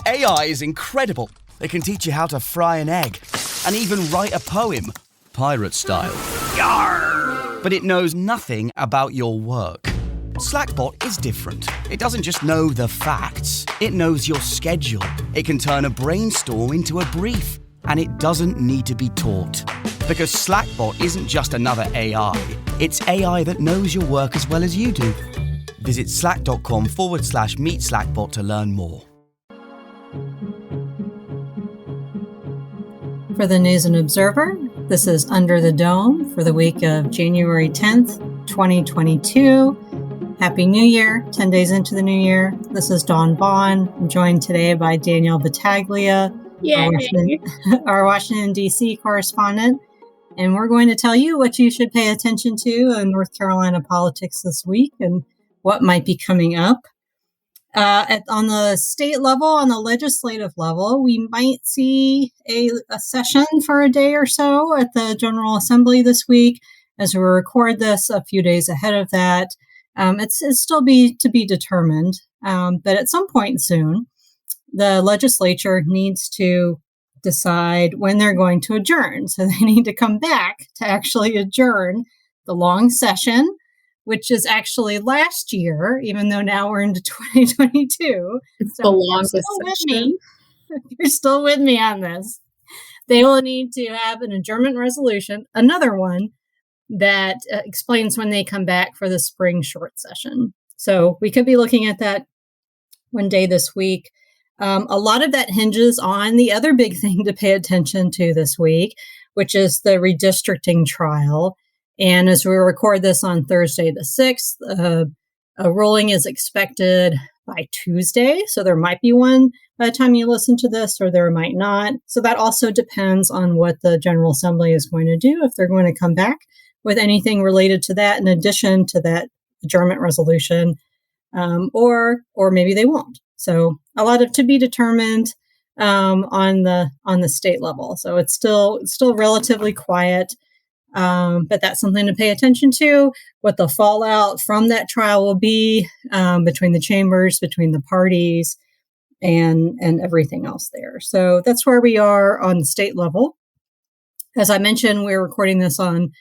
AI is incredible. It can teach you how to fry an egg and even write a poem, pirate style. Yarr! But it knows nothing about your work. Slackbot is different. It doesn't just know the facts. It knows your schedule. It can turn a brainstorm into a brief. And it doesn't need to be taught. Because Slackbot isn't just another AI. It's AI that knows your work as well as you do. Visit slack.com/meet Slackbot to learn more. For the News and Observer, this is Under the Dome for the week of January 10th, 2022. Happy New Year, 10 days into the new year. This is Dawn Vaughan. I'm joined today by Danielle Battaglia, our Washington, D.C. correspondent. And we're going to tell you what you should pay attention to in North Carolina politics this week and what might be coming up. On the state level, on the legislative level, we might see a session for a day or so at the General Assembly this week. As we record this a few days ahead of that, it's still to be determined. But at some point soon, the legislature needs to decide when they're going to adjourn. So they need to come back to actually adjourn the long session, which is actually last year, even though now we're into 2022. It's so the longest session. You're still with me on this. They will need to have an adjournment resolution, another one that explains when they come back for the spring short session. So we could be looking at that one day this week. A lot of that hinges on the other big thing to pay attention to this week, which is the redistricting trial. And as we record this on Thursday the 6th, a ruling is expected by Tuesday. So there might be one by the time you listen to this, or there might not. So that also depends on what the General Assembly is going to do, if they're going to come back with anything related to that in addition to that adjournment resolution, or maybe they won't. So a lot of to be determined on the state level. So it's still relatively quiet. But that's something to pay attention to, what the fallout from that trial will be between the chambers, between the parties, and everything else there. So that's where we are on the state level. As I mentioned, we're recording this on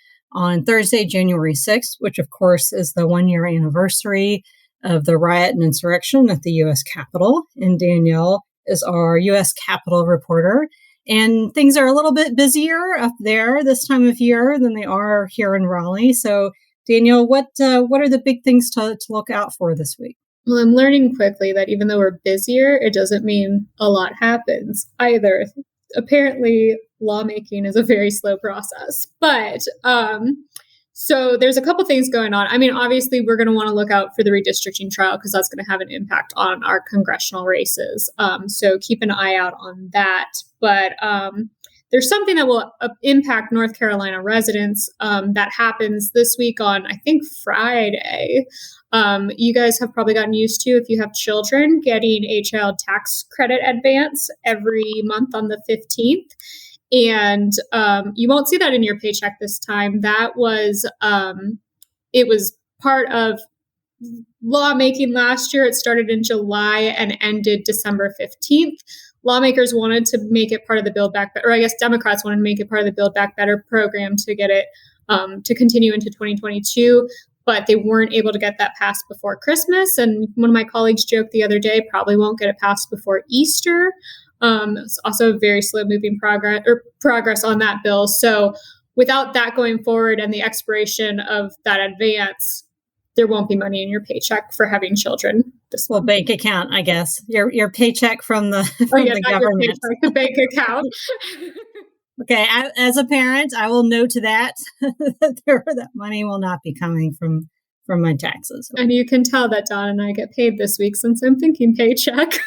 Thursday, January 6th, which of course is the 1-year anniversary of the riot and insurrection at the U.S. Capitol. And Danielle is our U.S. Capitol reporter. And things are a little bit busier up there this time of year than they are here in Raleigh. So, Danielle, what are the big things to look out for this week? Well, I'm learning quickly that even though we're busier, it doesn't mean a lot happens either. Apparently, lawmaking is a very slow process. But so there's a couple things going on. I mean, obviously, we're going to want to look out for the redistricting trial because that's going to have an impact on our congressional races. So keep an eye out on that. But there's something that will impact North Carolina residents that happens this week on, I think, Friday. You guys have probably gotten used to, if you have children, getting a child tax credit advance every month on the 15th. And you won't see that in your paycheck this time. That was, it was part of lawmaking last year. It started in July and ended December 15th. Lawmakers wanted to make it part of the Build Back Better, or I guess Democrats wanted to make it part of the Build Back Better program to get it to continue into 2022. But they weren't able to get that passed before Christmas. And one of my colleagues joked the other day, probably won't get it passed before Easter. It's also a very slow moving progress on that bill. So without that going forward and the expiration of that advance, there won't be money in your paycheck for having children. Well, bank account, I guess. Your paycheck from the government. Paycheck, the bank account. Okay, as a parent, I will note that that money will not be coming from my taxes. And you can tell that Dawn and I get paid this week since I'm thinking paycheck.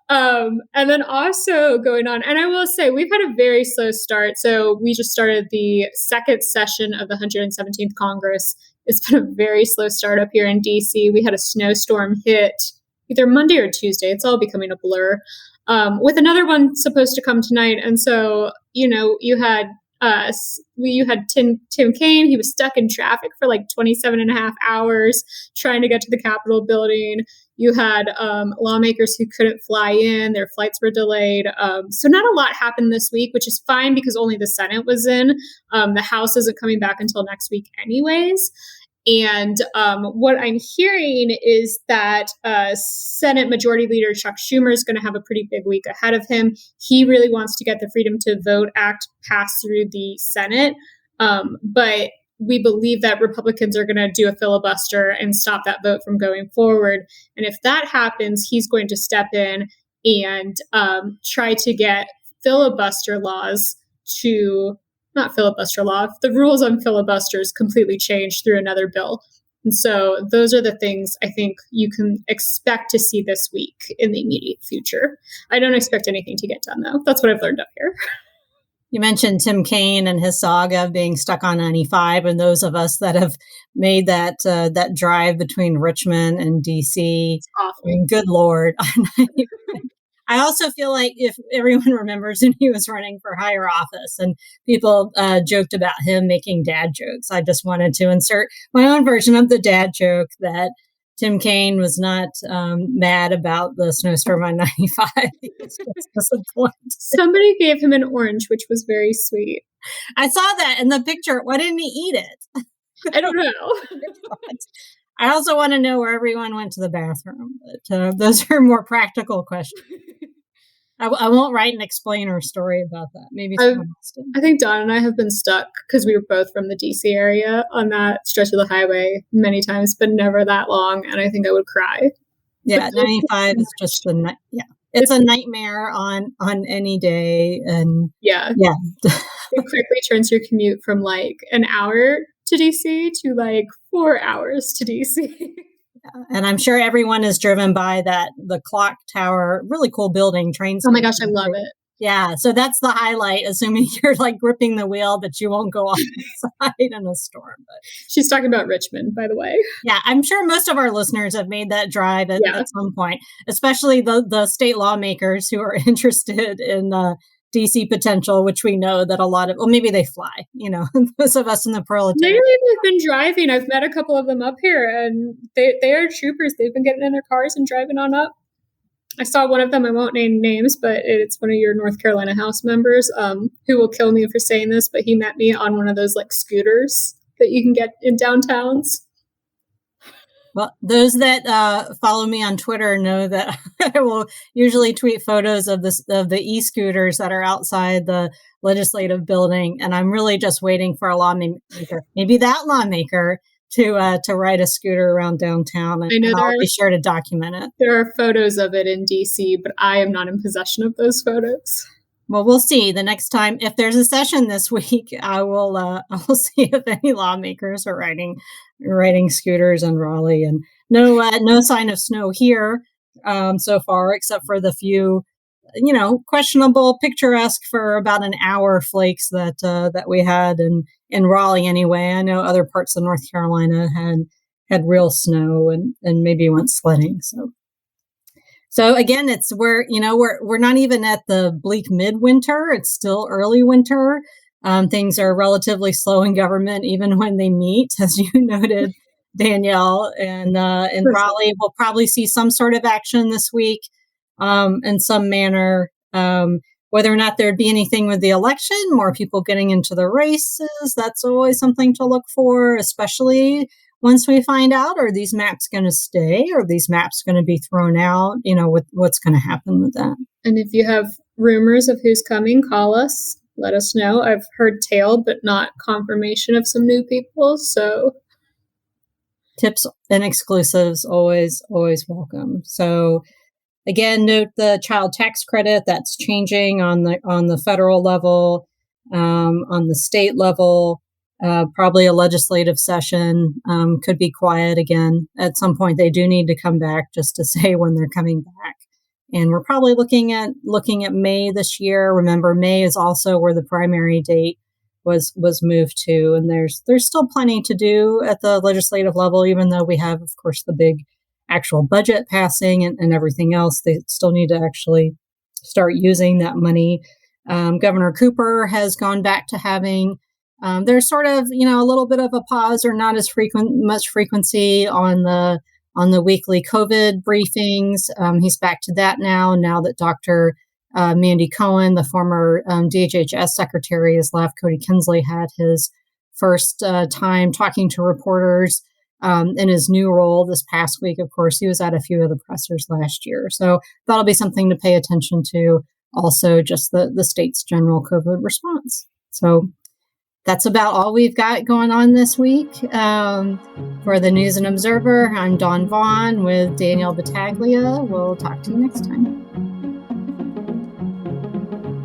And then also going on, and I will say we've had a very slow start. So we just started the second session of the 117th Congress. It's been a very slow start up here in DC. We had a snowstorm hit either Monday or Tuesday. It's all becoming a blur. With another one supposed to come tonight. And so, you had You had Tim Kaine. He was stuck in traffic for like 27 and a half hours trying to get to the Capitol building. You had lawmakers who couldn't fly in. Their flights were delayed. So not a lot happened this week, which is fine because only the Senate was in. The House isn't coming back until next week anyways. And what I'm hearing is that Senate Majority Leader Chuck Schumer is going to have a pretty big week ahead of him. He really wants to get the Freedom to Vote Act passed through the Senate. But we believe that Republicans are going to do a filibuster and stop that vote from going forward. And if that happens, he's going to step in and try to get filibuster laws to not filibuster law, the rules on filibusters completely changed through another bill. And so those are the things I think you can expect to see this week in the immediate future. I don't expect anything to get done, though. That's what I've learned up here. You mentioned Tim Kaine and his saga of being stuck on 95, and those of us that have made that drive between Richmond and DC. It's awful. I mean, good Lord. I also feel like if everyone remembers when he was running for higher office and people joked about him making dad jokes, I just wanted to insert my own version of the dad joke that Tim Kaine was not mad about the snowstorm on 95. He was just disappointed. Somebody gave him an orange, which was very sweet. I saw that in the picture. Why didn't he eat it? I don't know. I also want to know where everyone went to the bathroom. But those are more practical questions. I won't write an explainer story about that. Maybe someone else did. I think Dawn and I have been stuck because we were both from the DC area on that stretch of the highway many times, but never that long. And I think I would cry. Yeah, 95 is just it's a nightmare on any day. And yeah. It quickly turns your commute from like an hour to DC to like 4 hours to DC. And I'm sure everyone is driven by the clock tower, really cool building, train station. Oh my gosh, I love it. Yeah, so that's the highlight, assuming you're like gripping the wheel that you won't go off the side in a storm. But she's talking about Richmond, by the way. Yeah, I'm sure most of our listeners have made that drive at some point, especially the state lawmakers who are interested in DC potential, which we know that a lot of, well, maybe they fly, those of us in the proletariat. Maybe they've been driving. I've met a couple of them up here and they are troopers. They've been getting in their cars and driving on up. I saw one of them, I won't name names, but it's one of your North Carolina House members who will kill me for saying this, but he met me on one of those like scooters that you can get in downtowns. Well, those that follow me on Twitter know that I will usually tweet photos of the e-scooters that are outside the legislative building, and I'm really just waiting for a lawmaker, maybe that lawmaker, to ride a scooter around downtown. And I'll be sure to document it. There are photos of it in DC, but I am not in possession of those photos. Well, we'll see the next time. If there's a session this week, I will see if any lawmakers are riding scooters in Raleigh. And no sign of snow here so far, except for the few, questionable, picturesque for about an hour flakes that we had in Raleigh anyway. I know other parts of North Carolina had real snow and maybe went sledding. So again, we're not even at the bleak midwinter. It's still early winter. Things are relatively slow in government, even when they meet, as you noted, Danielle. And in Raleigh, we'll probably see some sort of action this week in some manner. Whether or not there'd be anything with the election, more people getting into the races, that's always something to look for, especially once we find out, are these maps going to stay? Or are these maps going to be thrown out? What's going to happen with that? And if you have rumors of who's coming, call us. Let us know. I've heard tale, but not confirmation of some new people. So tips and exclusives always welcome. So again, note the child tax credit that's changing on the federal level, on the state level. Probably a legislative session could be quiet again. At some point, they do need to come back just to say when they're coming back. And we're probably looking at May this year. Remember, May is also where the primary date was moved to. And there's still plenty to do at the legislative level, even though we have, of course, the big actual budget passing and everything else. They still need to actually start using that money. Governor Cooper has gone back to having, there's sort of, a little bit of a pause or not as much frequency on the weekly COVID briefings. He's back to that now that Dr. Mandy Cohen, the former DHHS secretary, has left. Cody Kinsley had his first time talking to reporters in his new role this past week. Of course, he was at a few of the pressers last year. So that'll be something to pay attention to. Also, just the state's general COVID response. So that's about all we've got going on this week. For the News and Observer, I'm Dawn Vaughan with Danielle Battaglia. We'll talk to you next time.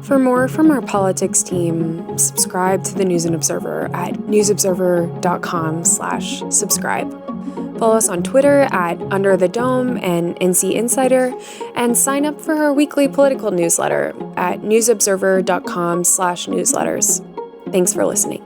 For more from our politics team, subscribe to the News and Observer at newsobserver.com/subscribe. Follow us on Twitter at Under the Dome and NC Insider, and sign up for our weekly political newsletter at newsobserver.com/newsletters. Thanks for listening.